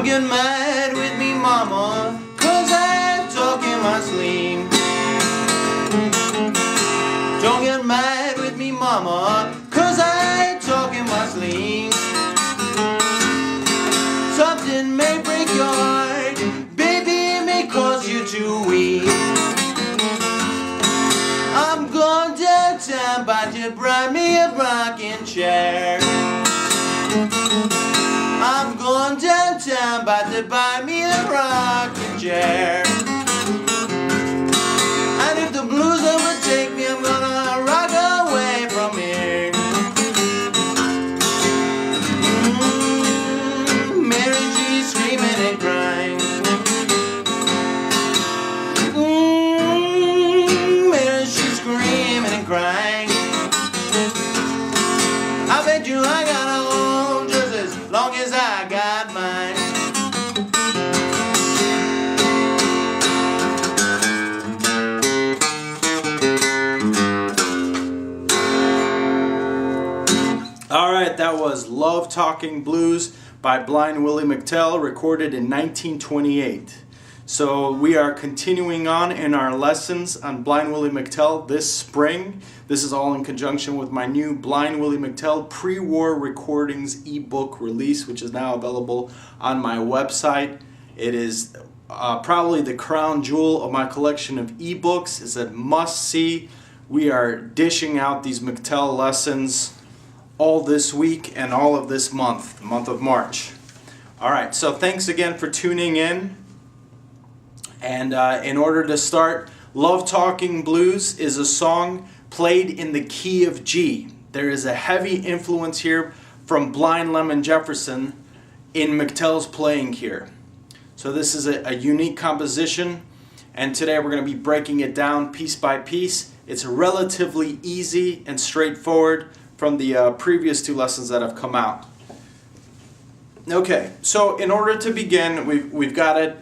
get mad with me, mama, 'cause I talk in my sleep. Don't get mad with me, mama, 'cause I talk in my sleep. Something may break your heart, baby, it may cause you to weep. I'm going downtown, but you brought me a rocking chair. I'm going downtown, but to buy me a rocking chair. And if the blues overtake me, I'm gonna rock away from here. Mary G's screaming and crying. Mary G's screaming and crying. I bet you I got a home just as long as I got mine. Alright, that was Love Talking Blues by Blind Willie McTell, recorded in 1928. So we are continuing on in our lessons on Blind Willie McTell this spring. This is all in conjunction with my new Blind Willie McTell pre-war recordings ebook release, which is now available on my website. It is probably the crown jewel of my collection of ebooks. It's a must-see. We are dishing out these McTell lessons all this week and all of this month, the month of March. Alright, so thanks again for tuning in. And in order to start, Love Talking Blues is a song played in the key of G. There is a heavy influence here from Blind Lemon Jefferson in McTell's playing here. So this is a unique composition, and today we're going to be breaking it down piece by piece. It's relatively easy and straightforward from the previous two lessons that have come out. Okay, so in order to begin, we've got to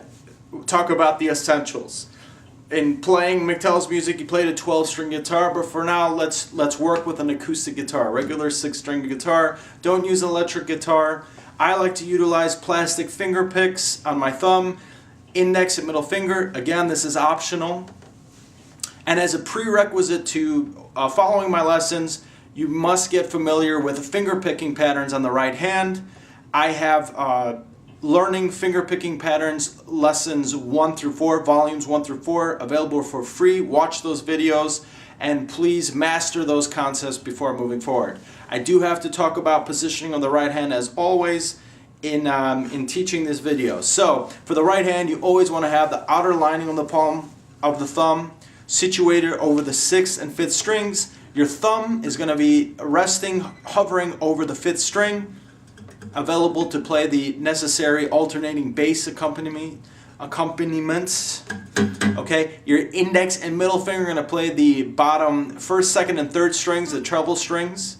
talk about the essentials. In playing McTell's music, he played a 12-string guitar, but for now, let's work with an acoustic guitar, regular 6-string guitar. Don't use an electric guitar. I like to utilize plastic finger picks on my thumb, index and middle finger. Again, this is optional. And as a prerequisite to following my lessons, you must get familiar with the finger picking patterns on the right hand. I have learning finger picking patterns lessons 1 through 4, volumes 1 through 4, available for free. Watch those videos and please master those concepts before moving forward. I do have to talk about positioning on the right hand as always in teaching this video. So for the right hand, you always want to have the outer lining on the palm of the thumb situated over the 6th and 5th strings. Your thumb is going to be resting, hovering over the 5th string, available to play the necessary alternating bass accompaniments. Okay, your index and middle finger are going to play the bottom 1st, 2nd, and 3rd strings, the treble strings.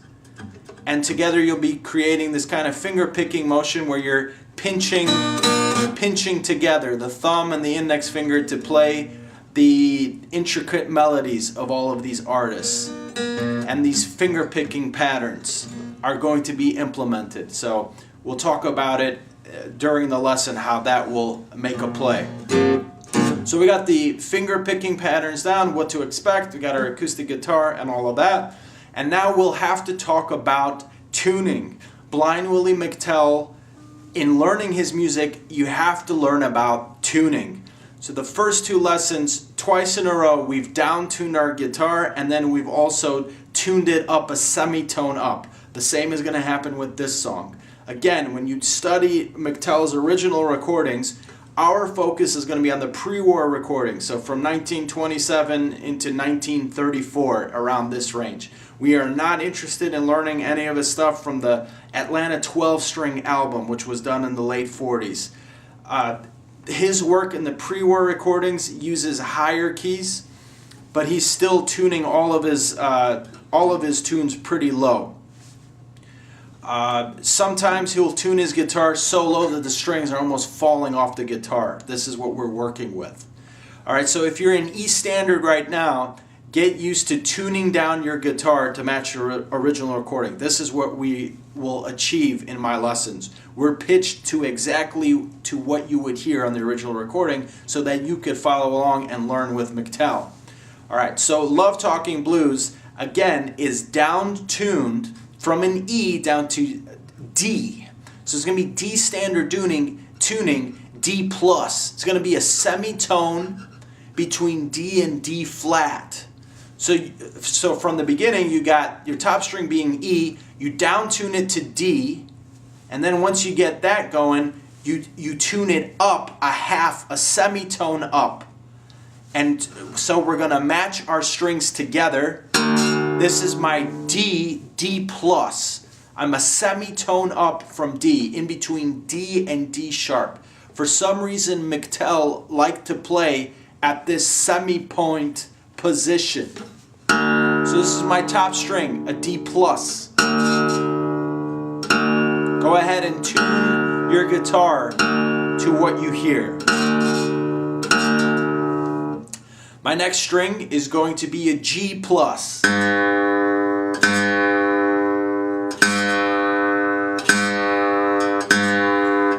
And together you'll be creating this kind of finger picking motion where you're pinching together the thumb and the index finger to play the intricate melodies of all of these artists. And these finger picking patterns are going to be implemented. So we'll talk about it during the lesson, how that will make a play. So we got the finger picking patterns down, what to expect. We got our acoustic guitar and all of that. And now we'll have to talk about tuning. Blind Willie McTell, in learning his music, you have to learn about tuning. So the first two lessons, twice in a row, we've down-tuned our guitar, and then we've also tuned it up a semitone up. The same is going to happen with this song. Again, when you study McTell's original recordings, our focus is going to be on the pre-war recordings, so from 1927 into 1934, around this range. We are not interested in learning any of his stuff from the Atlanta 12-string album, which was done in the late 40s. His work in the pre-war recordings uses higher keys, but he's still tuning all of his tunes pretty low. Sometimes he'll tune his guitar so low that the strings are almost falling off the guitar. This is what we're working with. Alright, so if you're in E standard right now, get used to tuning down your guitar to match your original recording. This is what we will achieve in my lessons. We're pitched to exactly to what you would hear on the original recording so that you could follow along and learn with McTell. Alright, so Love Talking Blues, again, is down-tuned from an E down to D. So it's going to be D standard tuning, D plus. It's going to be a semitone between D and D flat. So from the beginning, you got your top string being E, you down tune it to D, and then once you get that going, you tune it up a semitone up. And so we're going to match our strings together. This is my D plus. I'm a semitone up from D, in between D and D sharp. For some reason, McTell liked to play at this semi-point position. So this is my top string, a D plus. Go ahead and tune your guitar to what you hear. My next string is going to be a G plus.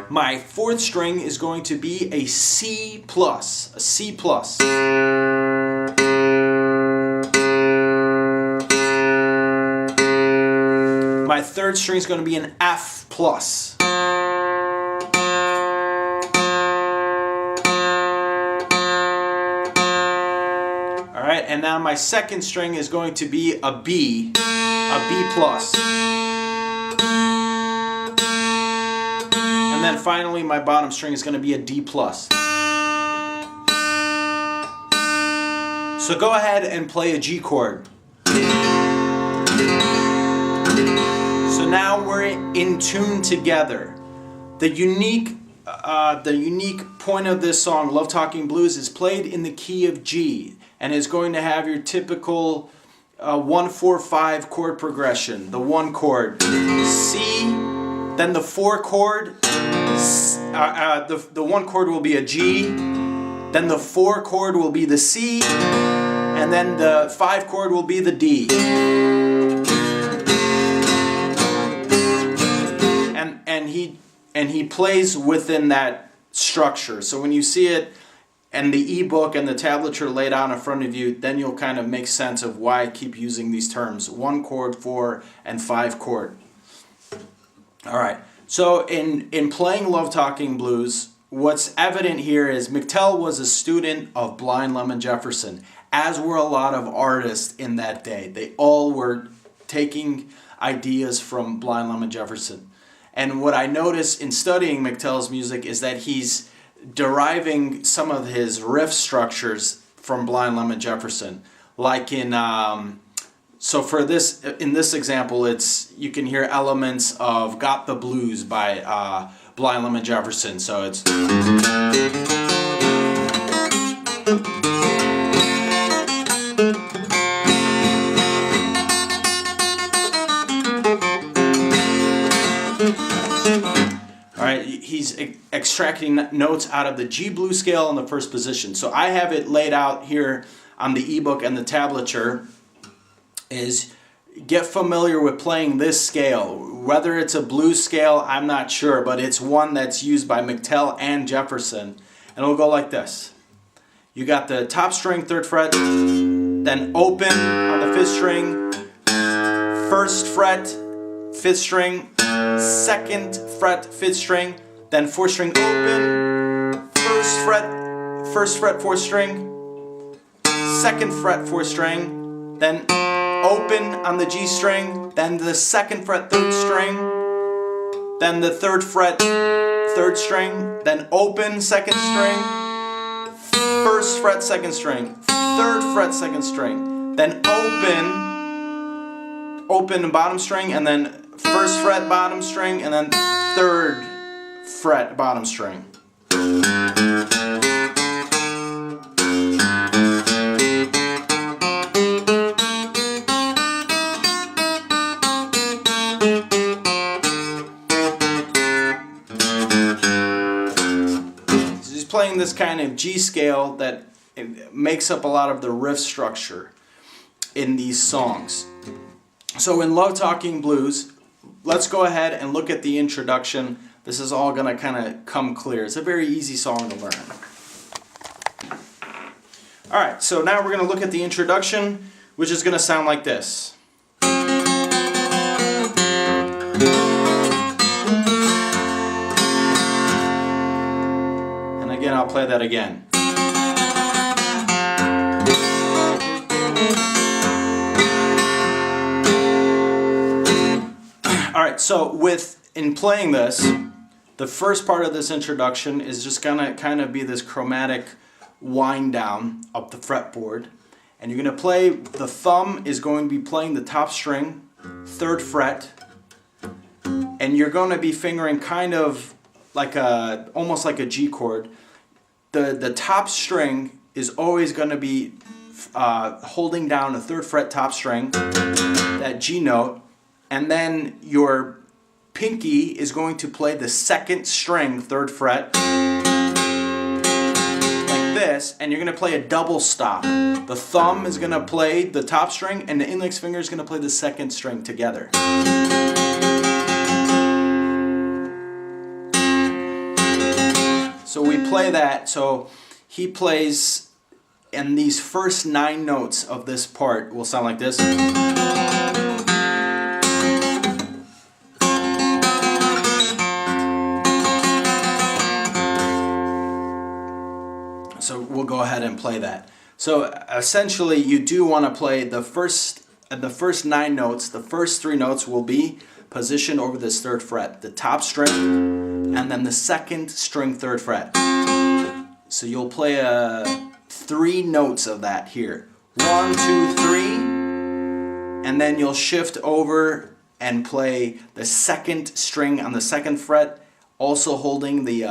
My fourth string is going to be a C plus, a C plus. My third string is going to be an F plus. Alright, and now my second string is going to be a B plus. And then finally my bottom string is going to be a D plus. So go ahead and play a G chord. So now we're in tune together. The unique point of this song, Love Talking Blues, is played in the key of G and is going to have your typical 1-4-5 chord progression. The 1 chord, C, then the 4 chord, the 1 chord will be a G, then the 4 chord will be the C, and then the 5 chord will be the D. And he plays within that structure. So when you see it and the ebook and the tablature laid out in front of you, then you'll kind of make sense of why I keep using these terms: 1 chord, 4, and 5 chord. All right. So in playing Love Talking Blues, what's evident here is McTell was a student of Blind Lemon Jefferson, as were a lot of artists in that day. They all were taking ideas from Blind Lemon Jefferson. And what I notice in studying McTell's music is that he's deriving some of his riff structures from Blind Lemon Jefferson. Like in, so for this, in this example, you can hear elements of Got the Blues by Blind Lemon Jefferson. So it's... Alright, he's extracting notes out of the G blues scale in the first position. So I have it laid out here on the ebook and the tablature. Is get familiar with playing this scale. Whether it's a blues scale, I'm not sure, but it's one that's used by McTell and Jefferson. And it'll go like this. You got the top string, 3rd fret, then open on the 5th string, 1st fret, 5th string, 2nd fret, 5th string, then 4th string open, 1st fret, 4th string, 2nd fret, 4th string, then open on the G string, then the 2nd fret, 3rd string, then the 3rd fret, 3rd string, then open 2nd string, 1st fret, 2nd string, 3rd fret, 2nd string, then open bottom string, and then 1st fret bottom string, and then 3rd fret bottom string. So he's playing this kind of G scale that makes up a lot of the riff structure. in these songs. So in Love Talking Blues, let's go ahead and look at the introduction. This is all going to kind of come clear. It's a very easy song to learn. Alright, so now we're going to look at the introduction, which is going to sound like this. And again, I'll play that again. Alright, so in playing this, the first part of this introduction is just gonna kind of be this chromatic wind down up the fretboard. And you're gonna play, the thumb is going to be playing the top string, 3rd fret, and you're going to be fingering kind of like almost like a G chord. The top string is always going to be holding down a 3rd fret top string, that G note, and then your pinky is going to play the 2nd string, 3rd fret, like this, and you're going to play a double stop. The thumb is going to play the top string, and the index finger is going to play the 2nd string together. So we play that, so he plays, and these first 9 notes of this part will sound like this. So we'll go ahead and play that. So essentially you do want to play the first 9 notes. The first 3 notes will be positioned over this 3rd fret, the top string, and then the 2nd string 3rd fret. So you'll play 3 notes of that here. 1, 2, 3, and then you'll shift over and play the 2nd string on the 2nd fret, also holding the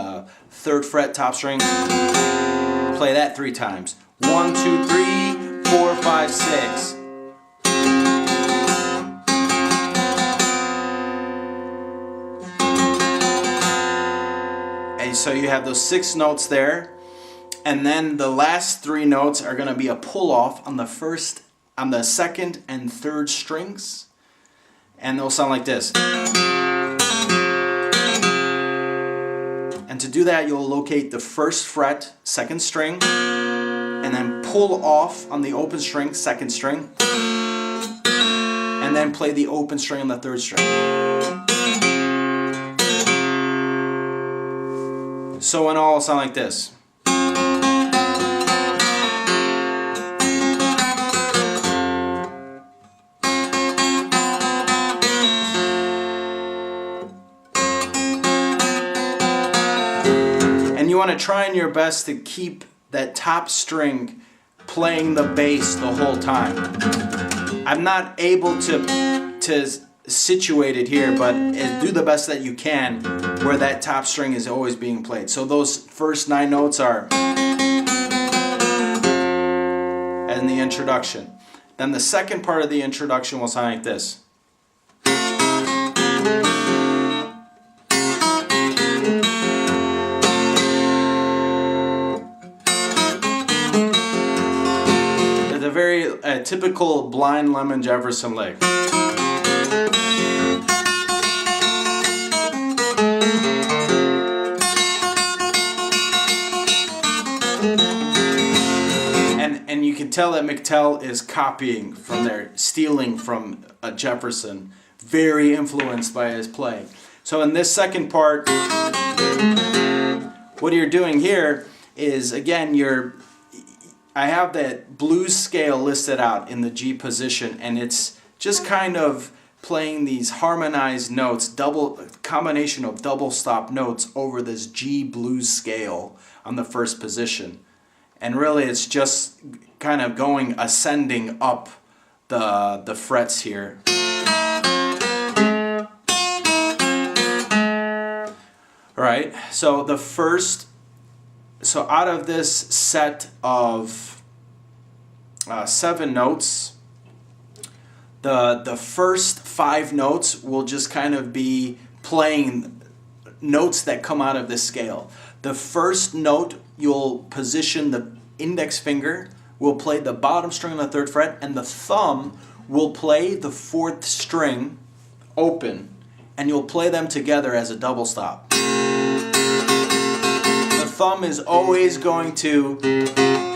3rd fret top string. Play that 3 times. 1, 2, 3, 4, 5, 6. And so you have those 6 notes there, and then the last 3 notes are going to be a pull off on the 2nd and 3rd strings, and they'll sound like this. And to do that, you'll locate the 1st fret, 2nd string, and then pull off on the open string, 2nd string, and then play the open string on the 3rd string. So in all, it'll sound like this. And you want to try your best to keep that top string playing the bass the whole time. I'm not able to situate it here, but do the best that you can where that top string is always being played. So those first 9 notes are in the introduction. Then the second part of the introduction will sound like this. A very typical Blind Lemon Jefferson lick. And you can tell that McTell is copying from there, stealing from Jefferson, very influenced by his playing. So in this second part, what you're doing here is, again, I have that blues scale listed out in the G position, and it's just kind of playing these harmonized notes, combination of double stop notes over this G blues scale on the first position. And really it's just kind of ascending up the frets here. Alright, so out of this set of 7 notes, the first 5 notes will just kind of be playing notes that come out of this scale. The first note, you'll position the index finger will play the bottom string on the 3rd fret, and the thumb will play the 4th string open, and you'll play them together as a double stop. The thumb is always going to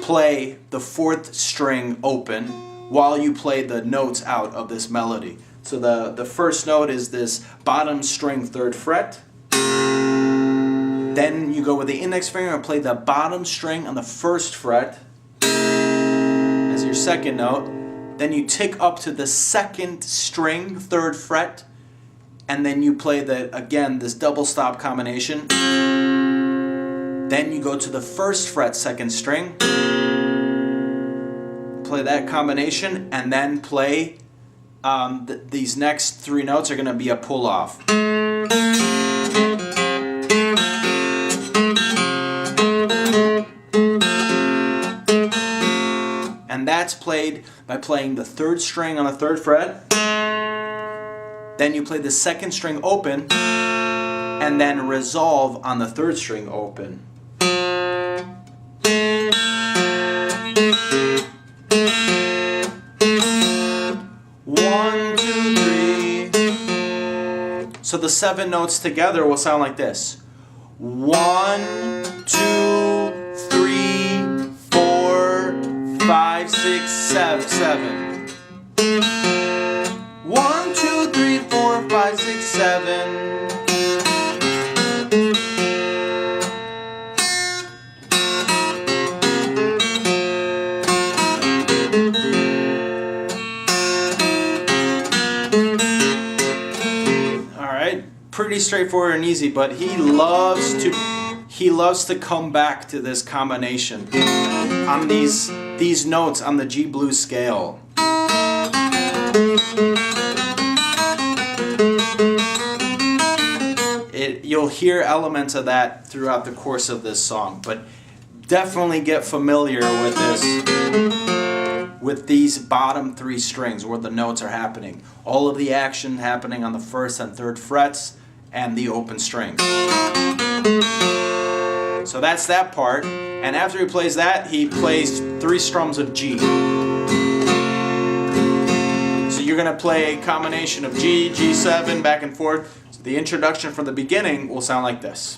play the 4th string open while you play the notes out of this melody. So the first note is this bottom string 3rd fret. Then you go with the index finger and play the bottom string on the 1st fret as your second note. Then you tick up to the 2nd string 3rd fret, and then you play again this double stop combination. Then you go to the 1st fret 2nd string, play that combination, and then play these next 3 notes are going to be a pull off. And that's played by playing the 3rd string on the 3rd fret. Then you play the 2nd string open, and then resolve on the 3rd string open. One, two, three. So the 7 notes together will sound like this. 1, 2, 3, 4, 5, 6, 7. 1, 2, 3, 4, 5, 6, 7. Pretty straightforward and easy, but he loves to come back to this combination on these notes on the G blues scale. You'll hear elements of that throughout the course of this song, but definitely get familiar with this, with these bottom 3 strings where the notes are happening. All of the action happening on the 1st and 3rd frets and the open strings. So that's that part, and after he plays that, he plays 3 strums of G. So you're going to play a combination of G, G7, back and forth. So the introduction from the beginning will sound like this.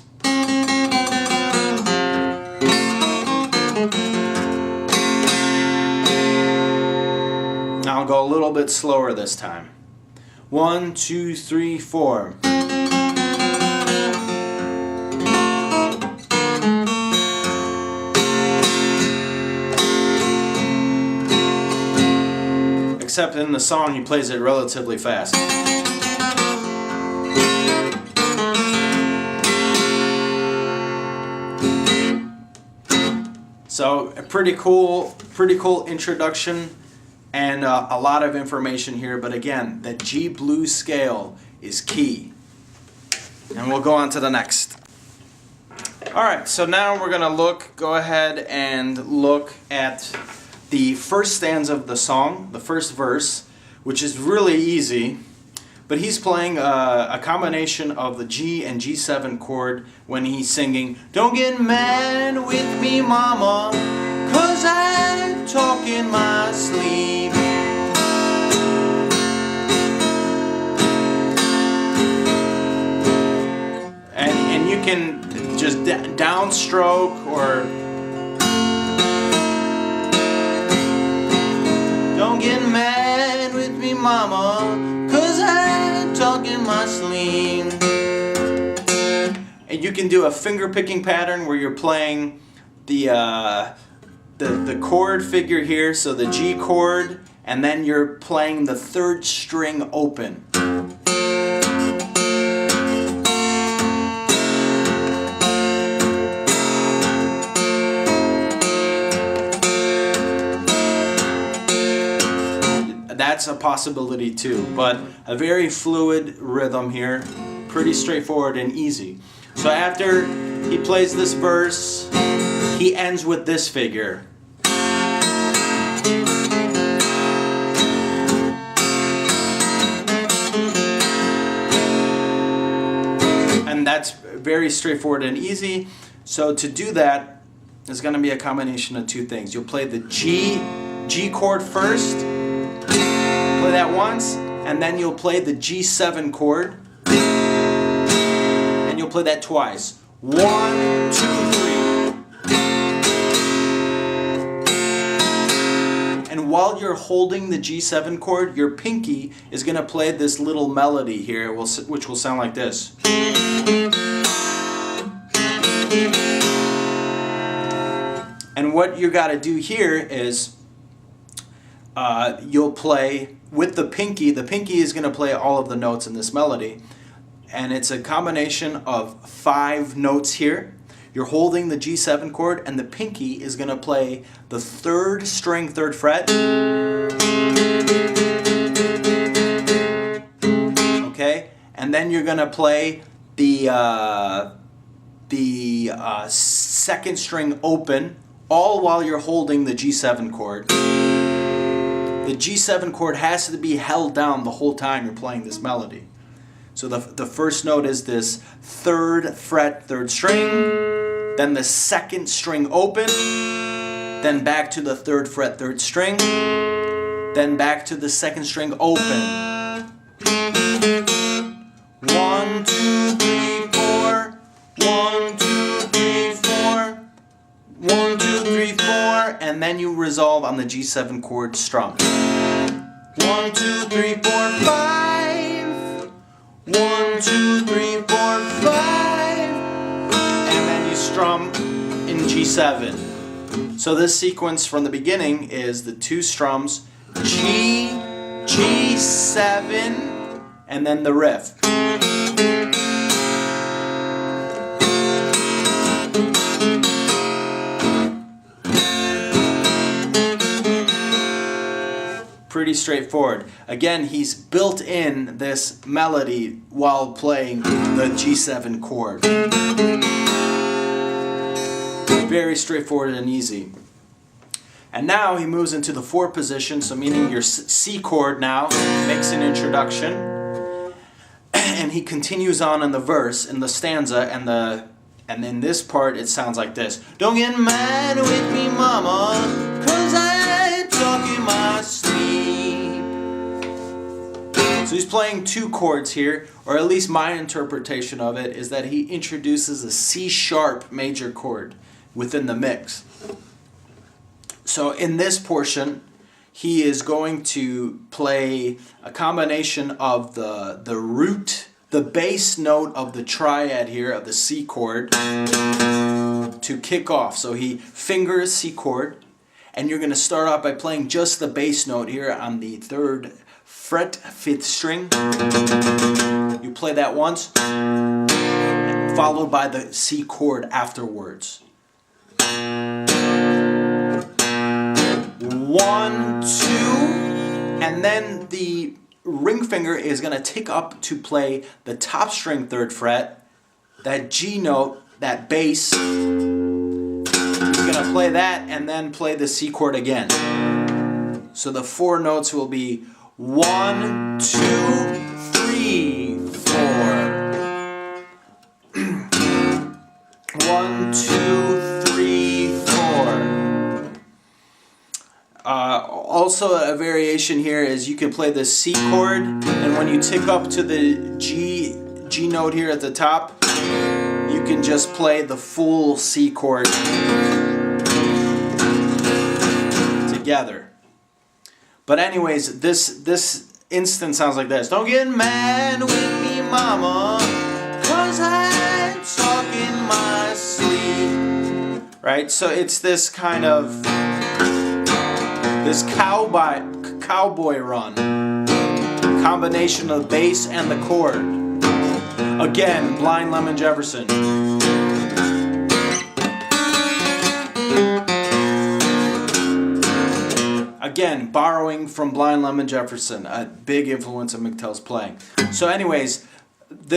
Now I'll go a little bit slower this time. 1, 2, 3, 4. Except in the song he plays it relatively fast. So a pretty cool introduction and a lot of information here, but again, the G blues scale is key. And we'll go on to the next. Alright, so now we're going to go ahead and look at the first stanza of the song, the first verse, which is really easy, but he's playing a combination of the G and G7 chord when he's singing, "Don't get mad with me, mama, 'cause I talk in my sleep." And you can just downstroke or "Don't get mad with me, mama, 'cause I talk in my sleep." And you can do a finger picking pattern where you're playing the chord figure here, so the G chord, and then you're playing the 3rd string open. That's a possibility too, but a very fluid rhythm here, pretty straightforward and easy. So after he plays this verse, he ends with this figure. And that's very straightforward and easy. So to do that, is going to be a combination of two things. You'll play the G chord first, play that once, and then you'll play the G7 chord, and you'll play that twice. 1, 2, 3. And while you're holding the G7 chord, your pinky is going to play this little melody here, which will sound like this. And what you got to do here is you'll play with the pinky. The pinky is going to play all of the notes in this melody. And it's a combination of 5 notes here. You're holding the G7 chord, and the pinky is going to play the 3rd string, 3rd fret. Okay? And then you're going to play the 2nd string open, all while you're holding the G7 chord. The G7 chord has to be held down the whole time you're playing this melody. So the first note is this 3rd fret, 3rd string, then the 2nd string open, then back to the 3rd fret, 3rd string, then back to the 2nd string open. 1, 2, 3, 4, 1, 2, 3, 4, 1, 2, 3, 4, and then you resolve on the G7 chord strum. 1, 2, 3, 4, 5. 1, 2, 3, 4, 5. And then you strum in G7. So this sequence from the beginning is the 2 strums, G, G7, and then the riff. Pretty straightforward. Again, he's built in this melody while playing the G7 chord. Very straightforward and easy. And now he moves into the 4 position, so meaning your C chord now makes an introduction. And he continues on in the verse, in the stanza, and in this part it sounds like this. Don't get mad with me, mama, 'cause I talk in my sleep. So he's playing 2 chords here, or at least my interpretation of it is that he introduces a C sharp major chord within the mix. So in this portion, he is going to play a combination of the root, the bass note of the triad here of the C chord to kick off. So he fingers C chord, and you're going to start off by playing just the bass note here on the 3rd fret, 5th string. You play that once, followed by the C chord afterwards. 1, 2, and then the ring finger is going to tick up to play the top string 3rd fret, that G note, that bass. You're going to play that and then play the C chord again. So the 4 notes will be 1, 2, 3, 4. 1, 2, 3, 4. Also a variation here is you can play the C chord, and when you tick up to the G note here at the top, you can just play the full C chord together. But anyways, this instant sounds like this. Don't get mad with me, mama, 'cause I talk in my sleep. Right? So it's this kind of this cowboy run. Combination of the bass and the chord. Again, Blind Lemon Jefferson. Again, borrowing from Blind Lemon Jefferson, a big influence of McTell's playing. So anyways,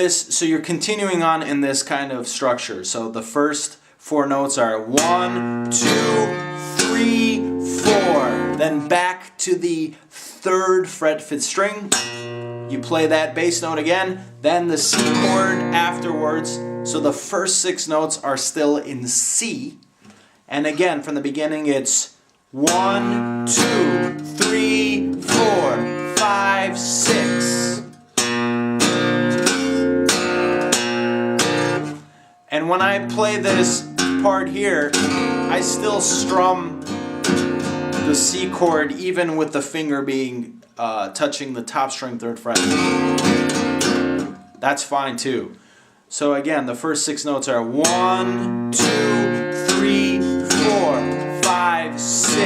so you're continuing on in this kind of structure. So the first 4 notes are 1, 2, 3, 4. Then back to the 3rd fret, 5th string. You play that bass note again, then the C chord afterwards. So the first 6 notes are still in C. And again, from the beginning, it's 1, 2, 3, 4, 5, 6. And when I play this part here, I still strum the C chord even with the finger being touching the top string 3rd fret. That's fine too. So again, the first 6 notes are 1, 2, 3, 4, 5, 6.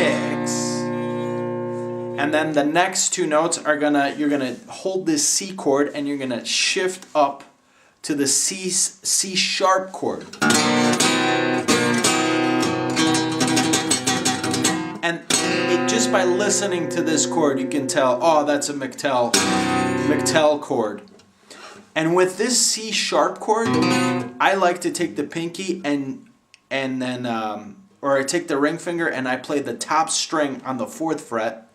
And then the next 2 notes are you're gonna hold this C chord and you're gonna shift up to the C sharp chord. And just by listening to this chord, you can tell, oh, that's a McTell chord. And with this C sharp chord, I like to take the pinky and then, or I take the ring finger and I play the top string on the 4th fret.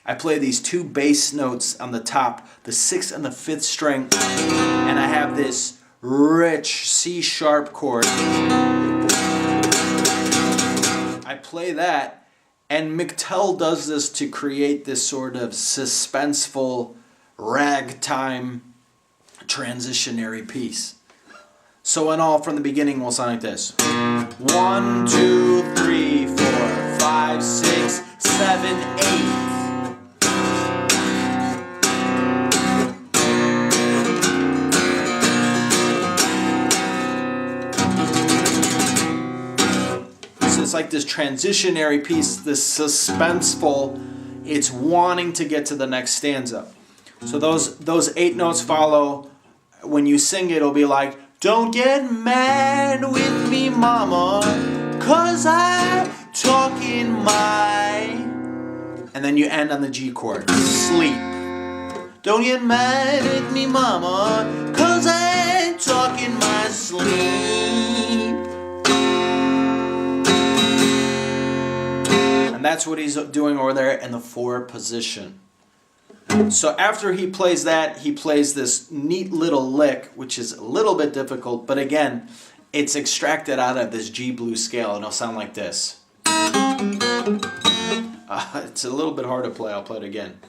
I play these 2 bass notes on the top, the 6th and the 5th string, and I have this rich C sharp chord. I play that, and McTell does this to create this sort of suspenseful ragtime transitionary piece. So in all, from the beginning, we'll sound like this. 1, 2, 3, 4, 5, 6, 7, 8. It's like this transitionary piece, this suspenseful, it's wanting to get to the next stanza. So those 8 notes follow. When you sing it, it'll be like, don't get mad with me, mama, 'cause I'm talking my... And then you end on the G chord, sleep. Don't get mad with me, mama, 'cause I'm talking my sleep. And that's what he's doing over there in the 4 position. So after he plays that, he plays this neat little lick, which is a little bit difficult, but again, it's extracted out of this G blues scale, and it'll sound like this. It's a little bit hard to play. I'll play it again.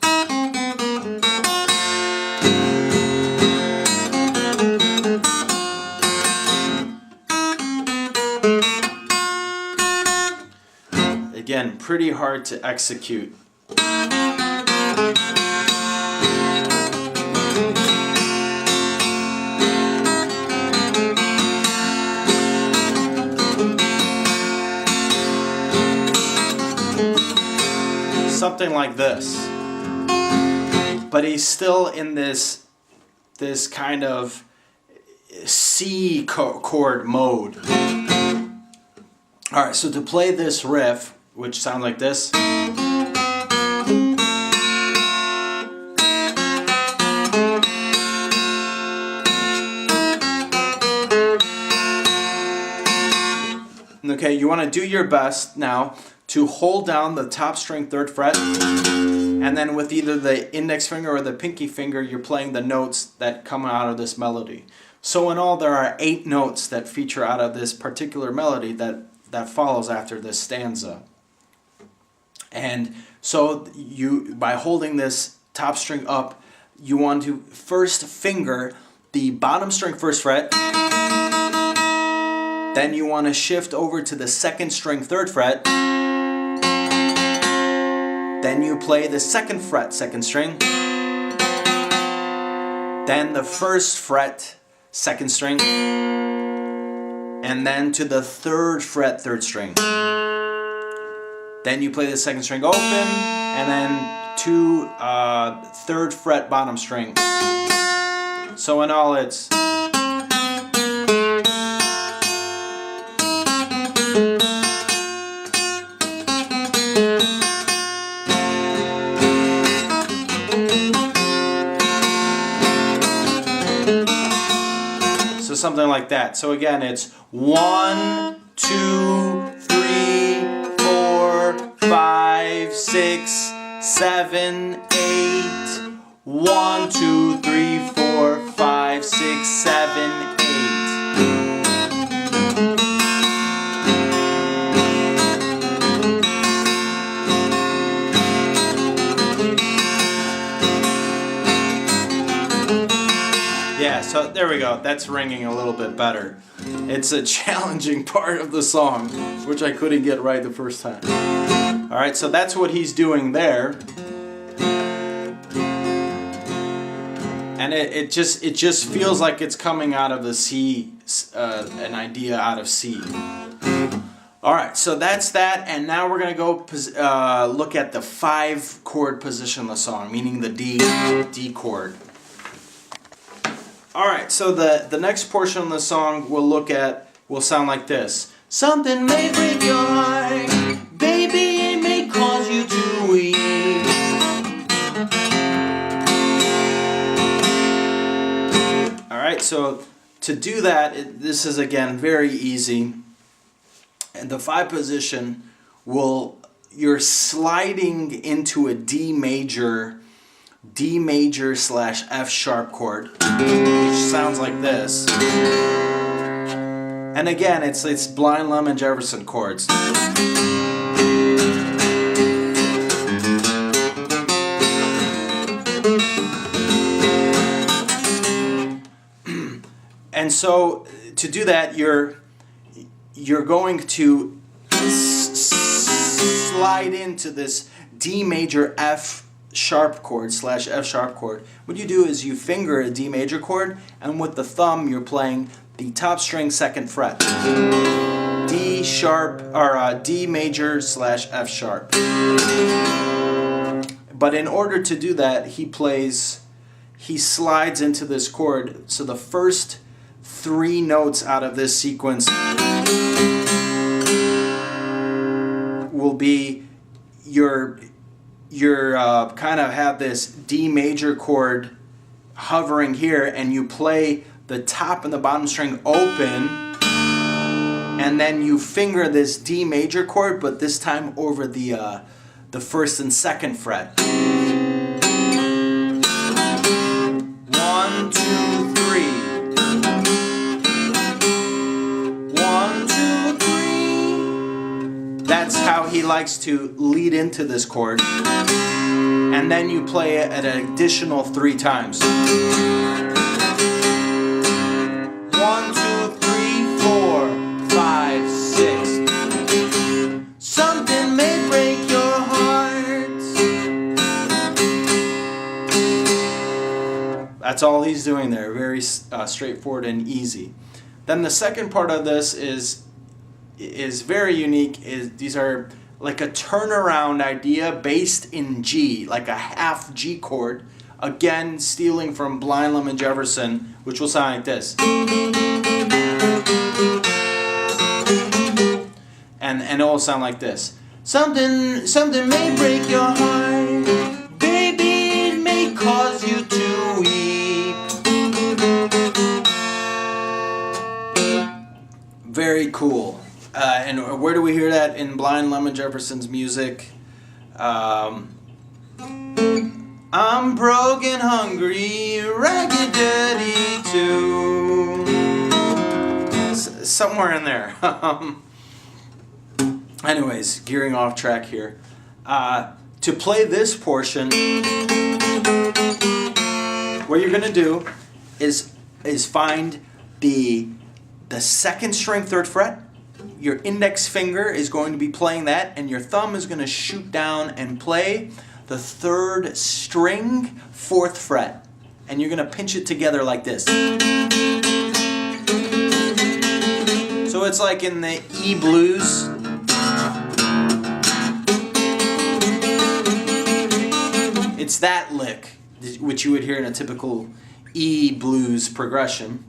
Again, pretty hard to execute. Something like this. But he's still in this kind of C chord mode. Alright, so to play this riff, which sounds like this. Okay, you want to do your best now to hold down the top string 3rd fret, and then with either the index finger or the pinky finger, you're playing the notes that come out of this melody. So in all, there are 8 notes that feature out of this particular melody that follows after this stanza. And so by holding this top string up, you want to first finger the bottom string 1st fret, then you want to shift over to the 2nd string 3rd fret, then you play the 2nd fret 2nd string, then the 1st fret 2nd string, and then to the 3rd fret 3rd string. Then you play the 2nd string open, and then to 3rd fret bottom string. So in all, it's... So something like that. So again, it's 1, 2, 3, 4, 5, 6, 7, 8. 1, 2, 3, 4, 5, 6, 7, 8. Yeah, so there we go. That's ringing a little bit better. It's a challenging part of the song, which I couldn't get right the first time. All right, so that's what he's doing there. And it just feels like it's coming out of the C, an idea out of C. All right, so that's that, and now we're gonna go look at the 5-chord position of the song, meaning the D chord. All right, so the next portion of the song will sound like this. Something may break your heart, baby, it may cause you to weep. All right, so to do that, this is again very easy. And the 5 position you're sliding into a D major / F sharp chord, which sounds like this. And again, it's Blind Lemon Jefferson chords. And so to do that, you're going to slide into this D major F sharp chord / F sharp chord. What you do is you finger a D major chord, and with the thumb you're playing the top string 2nd fret. D sharp, or D major / F sharp. But in order to do that, he slides into this chord, so the first 3 notes out of this sequence will be your kind of have this D major chord hovering here, and you play the top and the bottom string open, and then you finger this D major chord, but this time over the 1st and 2nd fret. 1, 2, 3. 1, 2, 3. That's how he likes to lead into this chord. And then you play it an additional 3 times. 1, 2, 3, 4, 5, 6. Something may break your heart. That's all he's doing there. Very straightforward and easy. Then the second part of this is very unique. These are like a turnaround idea based in G, like a half G chord. Again, stealing from Blind Lemon Jefferson, which will sound like this. And it will sound like this. Something may break your heart, baby, it may cause you to weep. Very cool. And where do we hear that in Blind Lemon Jefferson's music? I'm broke and hungry, ragged, dirty too. Somewhere in there. Anyways, gearing off track here. To play this portion, what you're gonna do is find the 2nd string 3rd fret. Your index finger is going to be playing that, and your thumb is going to shoot down and play the 3rd string 4th fret. And you're going to pinch it together like this. So it's like in the E blues. It's that lick, which you would hear in a typical E blues progression.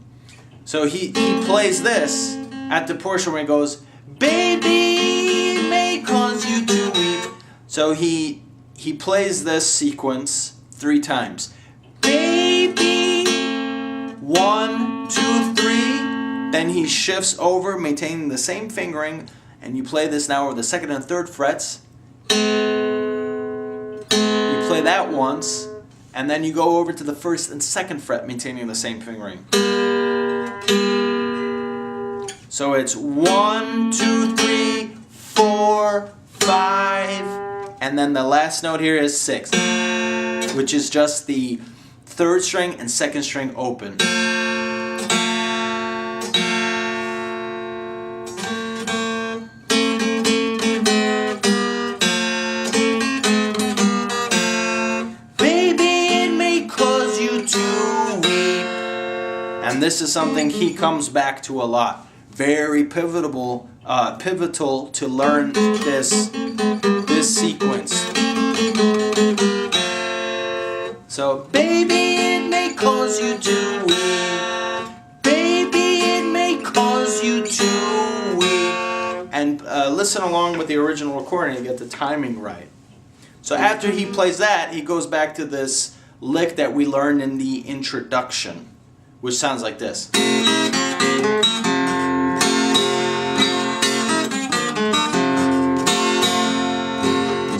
So he plays this at the portion where he goes, baby, may cause you to weep. So he plays this sequence 3 times. Baby, 1, 2, 3. Then he shifts over, maintaining the same fingering, and you play this now with the 2nd and 3rd frets. You play that once, and then you go over to the 1st and 2nd fret, maintaining the same fingering. So it's 1, 2, 3, 4, 5, and then the last note here is 6, which is just the third string and second string open. And this is something he comes back to a lot. Very pivotal to learn this sequence. So, baby, it may cause you to weep. Baby, it may cause you to weep. And listen along with the original recording to get the timing right. So after he plays that, he goes back to this lick that we learned in the introduction, which sounds like this.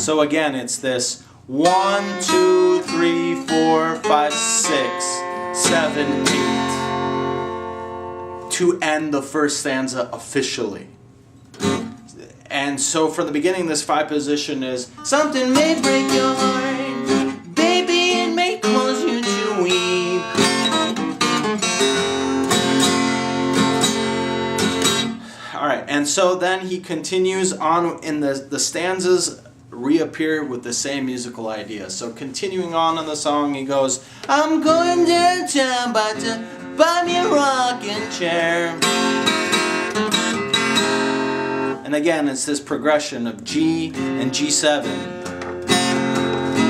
So again, it's this 1, 2, 3, 4, 5, 6, 7, 8 to end the first stanza officially. And so from the beginning, this 5 position is something may break your heart, baby, it may cause you to weep. Alright, and so then he continues on in the stanzas reappear with the same musical idea. So continuing on in the song, he goes, I'm going downtown to buy me a rocking chair. And again, it's this progression of G and G7.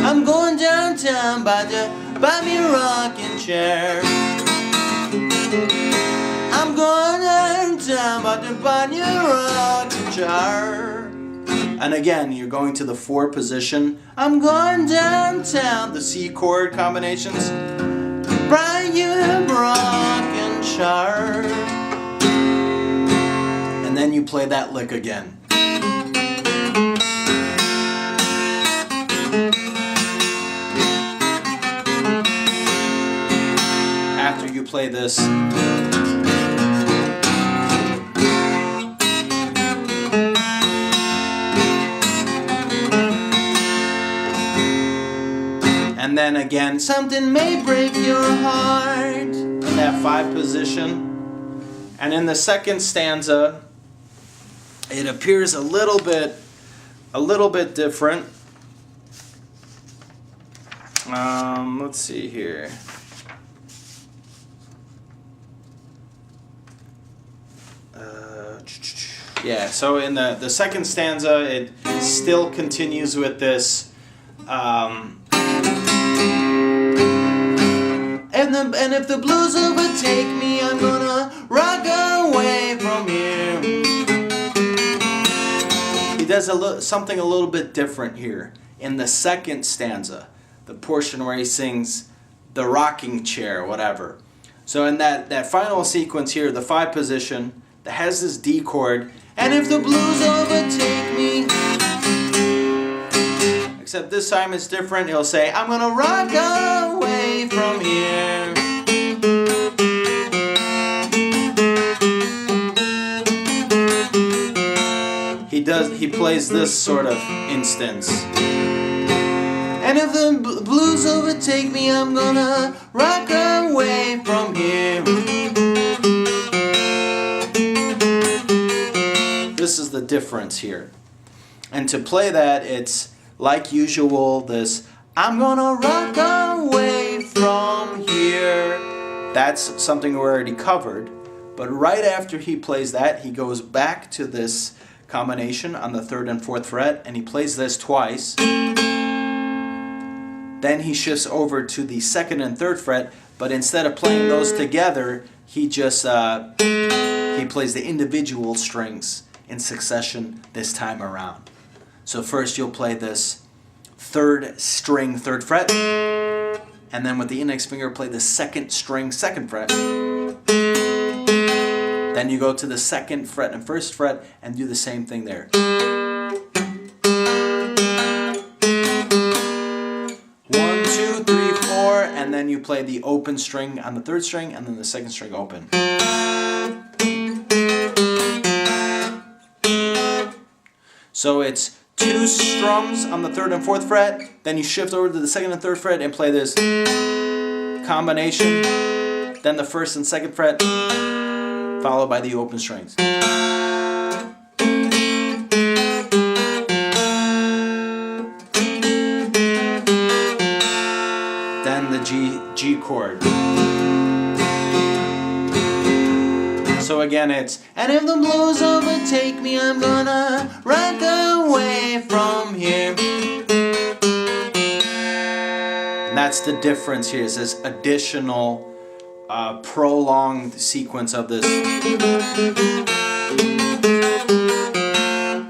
I'm going downtown to buy me a rocking chair. I'm going downtown to buy me a rocking chair. And again, you're going to the 4 position. I'm going downtown, the C chord combinations. Buy you a rocking chair. And then you play that lick again. After you play this, and then again, something may break your heart, in that 5 position. And in the second stanza, it appears a little bit different. Let's see here. Yeah, so in the second stanza, it still continues with this. And if the blues overtake me, I'm gonna rock away from here. He does something a little bit different here in the second stanza, the portion where he sings the rocking chair, whatever. So in that final sequence here, the 5 position, that has this D chord, and if the blues overtake me, except this time it's different. He'll say, I'm gonna rock away from here. He plays this sort of instance. And if the blues overtake me, I'm gonna rock away from here. This is the difference here. And to play that, it's like usual, this I'm gonna rock away from here. That's something we already covered. But right after he plays that, he goes back to this combination on the 3rd and 4th fret, and he plays this twice. Then he shifts over to the 2nd and 3rd fret, but instead of playing those together, he just he plays the individual strings in succession this time around. So first you'll play this 3rd string 3rd fret, and then with the index finger play the 2nd string 2nd fret. Then you go to the 2nd fret and 1st fret and do the same thing there. 1, 2, 3, 4, and then you play the open string on the 3rd string and then the 2nd string open. So it's 2 strums on the 3rd and 4th fret, then you shift over to the 2nd and 3rd fret and play this. combination, then the first and second fret, followed by the open strings. Then the G chord. So again it's, and if the blues overtake me, I'm gonna rock away from here. And that's the difference here, is this additional prolonged sequence of this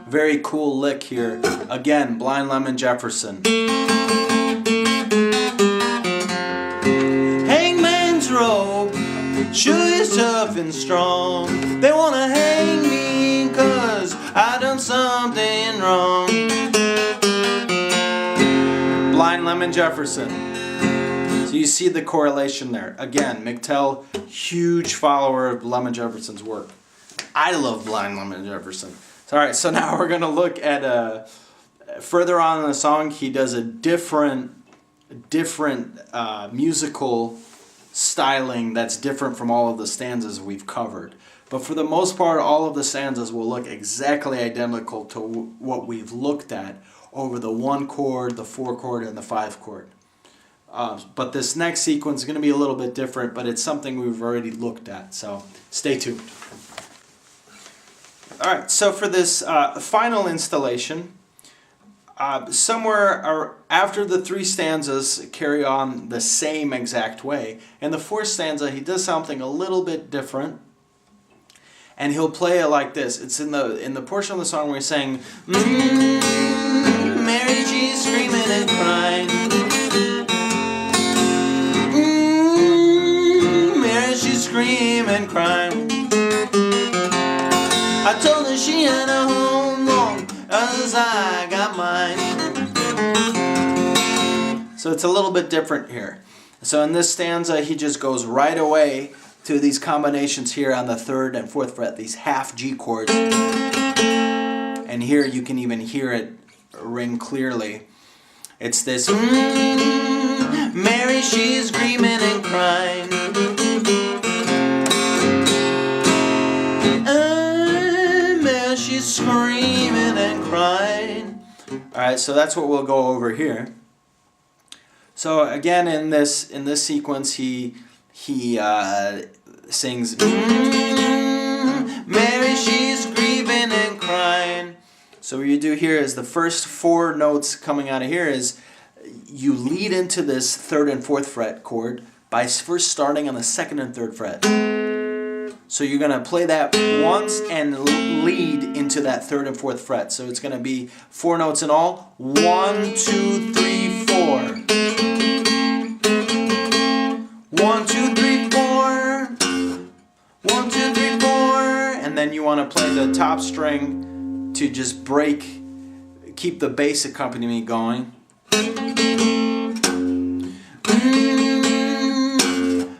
very cool lick here. Again, Blind Lemon Jefferson. Hangman's rope sure is tough and strong. They wanna hang me 'cause I done something wrong. Blind Lemon Jefferson. So you see the correlation there. Again, McTell, huge follower of Lemon Jefferson's work. I love Blind Lemon Jefferson. Alright, so now we're gonna look at further on in the song. He does a different musical styling that's different from all of the stanzas we've covered. But for the most part, all of the stanzas will look exactly identical to what we've looked at over the 1 chord, the 4 chord, and the 5 chord. But this next sequence is going to be a little bit different, but it's something we've already looked at, so stay tuned. Alright, so for this final installation, somewhere after the 3 stanzas carry on the same exact way. In the 4th stanza, he does something a little bit different, and he'll play it like this. It's in the portion of the song where he's saying, Mary, she's screaming and crying. Mary, she's screaming and crying. I told her she had a home long as I got mine. So it's a little bit different here. So in this stanza, he just goes right away to these combinations here on the 3rd and 4th fret, these half G chords. And here you can even hear it ring clearly. It's this, Mary, she's screaming and crying. Mary, she's screaming and crying. Alright, so that's what we'll go over here. So again, in this sequence, he sings, Mary, she's grieving and crying. So what you do here is the first 4 notes coming out of here is you lead into this 3rd and 4th fret chord by first starting on the 2nd and 3rd fret. So you're going to play that once and lead into that 3rd and 4th fret. So it's going to be 4 notes in all. 1, 2, 3, 4. 1, 2, 3, 4. 1, 2, 3, 4. And then you want to play the top string to just keep the bass accompaniment going.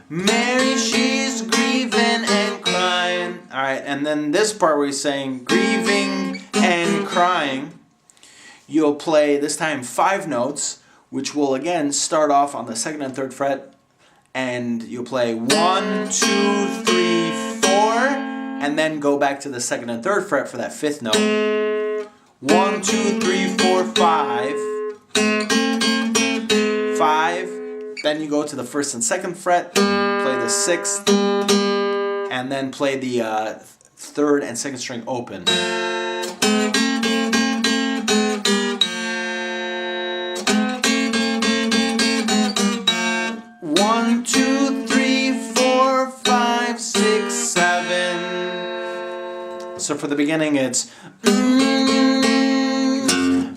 Mary, she's grieving and crying. Alright, and then this part where he's saying grieving and crying, you'll play this time 5 notes, which will again start off on the 2nd and 3rd fret, and you'll play 1, 2, 3, 4. And then go back to the 2nd and 3rd fret for that 5th note. 1, 2, 3, 4, 5. 5. Then you go to the 1st and 2nd fret, play the 6th, and then play the 3rd and 2nd string open. 1, 2, 3, 4, 5, 6, 7. So for the beginning it's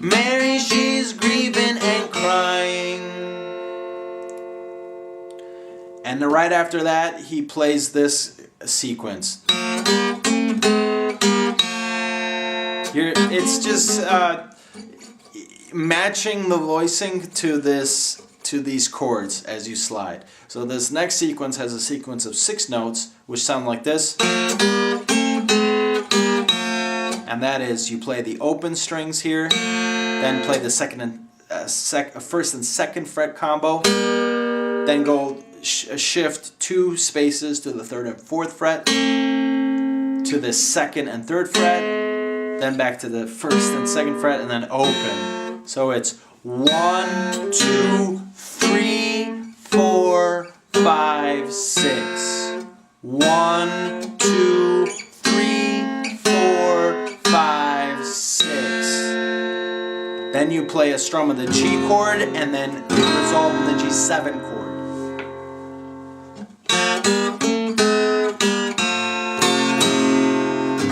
Mary, she's grieving and crying. And then right after that he plays this sequence. It's just matching the voicing to these chords as you slide. So this next sequence has a sequence of 6 notes which sound like this. And that is, you play the open strings here, then play the 1st and 2nd fret combo, then go shift 2 spaces to the 3rd and 4th fret, to the 2nd and 3rd fret, then back to the 1st and 2nd fret, and then open. So it's 1, 2, 3, 4, 5, 6. 1, 2, 3, 4, 5, 6. Then you play a strum of the G chord and then resolve in the G7 chord.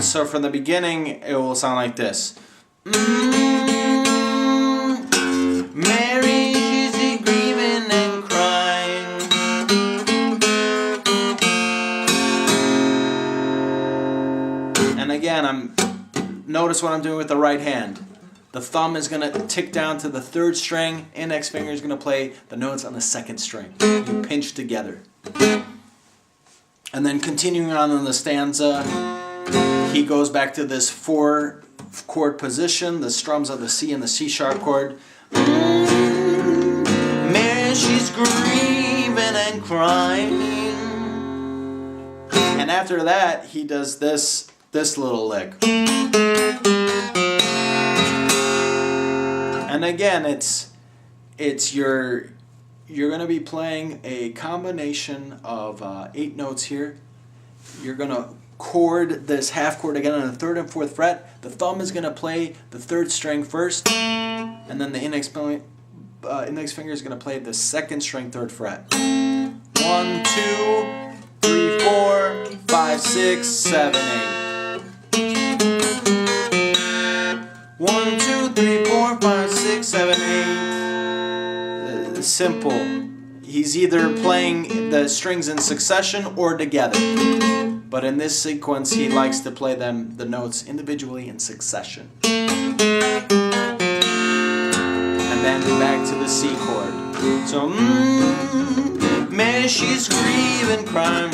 So from the beginning, it will sound like this. Mary, she's grieving and crying. And again, notice what I'm doing with the right hand. The thumb is going to tick down to the 3rd string. Index finger is going to play the notes on the 2nd string. You pinch together. And then continuing on in the stanza, he goes back to this 4 chord position, the strums of the C and the C sharp chord. Mary, she's grieving and crying. And after that, he does this little lick. And again, you're going to be playing a combination of 8 notes here. You're going to chord this half chord again on the 3rd and 4th fret. The thumb is going to play the 3rd string first, and then the index finger is going to play the 2nd string 3rd fret. 1, 2, 3, 4, 5, 6, 7, 8. 1, 2, 3, 4, 5, 6, 7, 8. Simple. He's either playing the strings in succession or together. But in this sequence, he likes to play the notes individually in succession. And then back to the C chord. So, Mary, she's grieving, crying.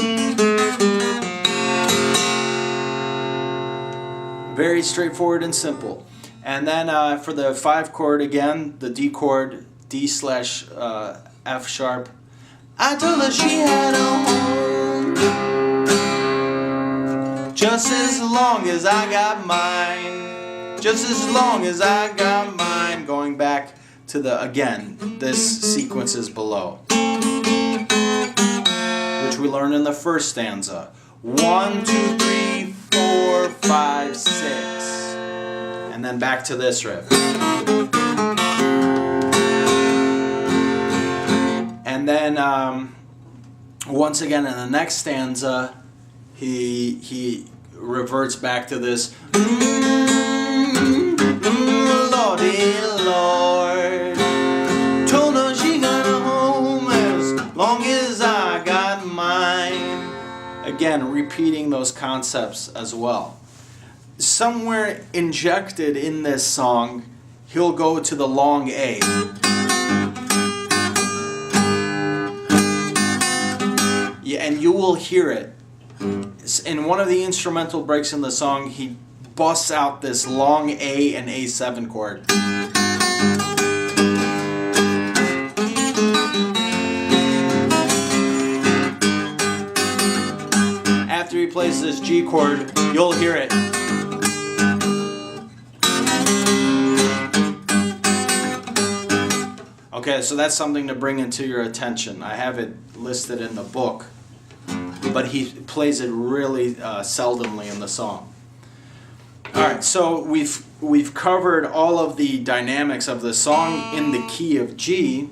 Very straightforward and simple. And then for the 5 chord again, the D chord, D/F sharp. I told her she had a home, just as long as I got mine. Just as long as I got mine. Going back to this sequence is below, which we learned in the 1st stanza. 1, 2, 3, 4, 5, 6. And then back to this riff. And then once again in the next stanza, he reverts back to this. Lordy Lord, told her she got a home as long as I got mine. Again, repeating those concepts as well. Somewhere injected in this song, he'll go to the long A. Yeah, and you will hear it. In one of the instrumental breaks in the song, he busts out this long A and A7 chord. After he plays this G chord, you'll hear it. Okay, so that's something to bring into your attention. I have it listed in the book, but he plays it really seldomly in the song. All right, so we've covered all of the dynamics of the song in the key of G,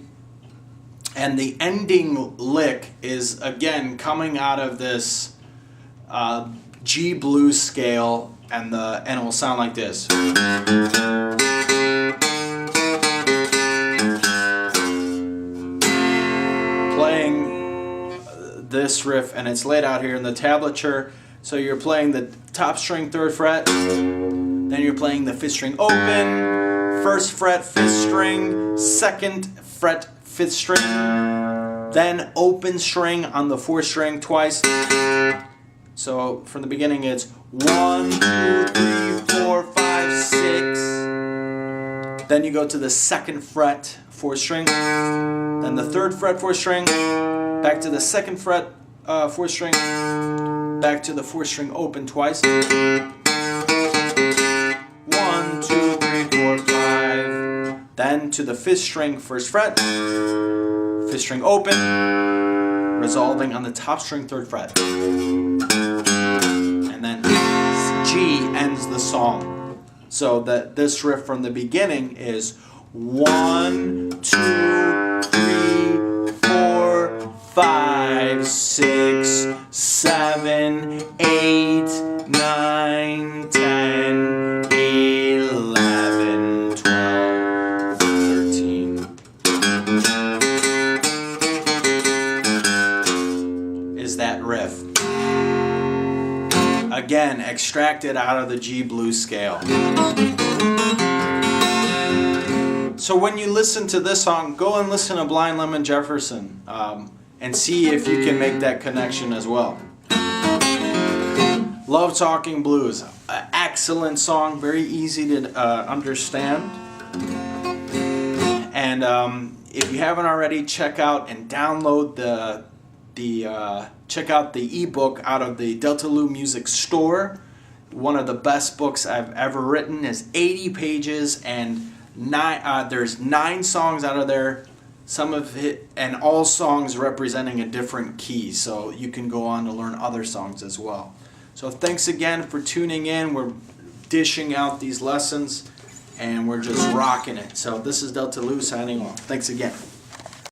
and the ending lick is again coming out of this G blues scale, and it will sound like this. Playing this riff, and it's laid out here in the tablature. So you're playing the top string 3rd fret, then you're playing the 5th string open, 1st fret 5th string, 2nd fret 5th string, then open string on the 4th string twice. So from the beginning it's 1, 2, 3, 4, 5, 6. Then you go to the 2nd fret 4th string, then the 3rd fret 4th string, back to the 2nd fret 4th string, back to the 4th string open twice. 1, 2, 3, 4, 5. Then to the 5th string 1st fret, 5th string open, resolving on the top string 3rd fret. And then G ends the song. So that this riff from the beginning is 1, 2, 3, 4, 5, 6, 7, 8, 9, 10, 11, 12, 13. Is that riff. Again, extracted out of the G blues scale. So when you listen to this song, go and listen to Blind Lemon Jefferson and see if you can make that connection as well. Love Talking Blues. Excellent song, very easy to understand. And if you haven't already, check out and download check out the ebook out of the Delta Lu Music Store. One of the best books I've ever written. Is 80 pages and there's 9 songs out of there. Some of it, and all songs representing a different key, so you can go on to learn other songs as well. So thanks again for tuning in. We're dishing out these lessons and we're just rocking it. So this is Delta Lu signing off. Thanks again.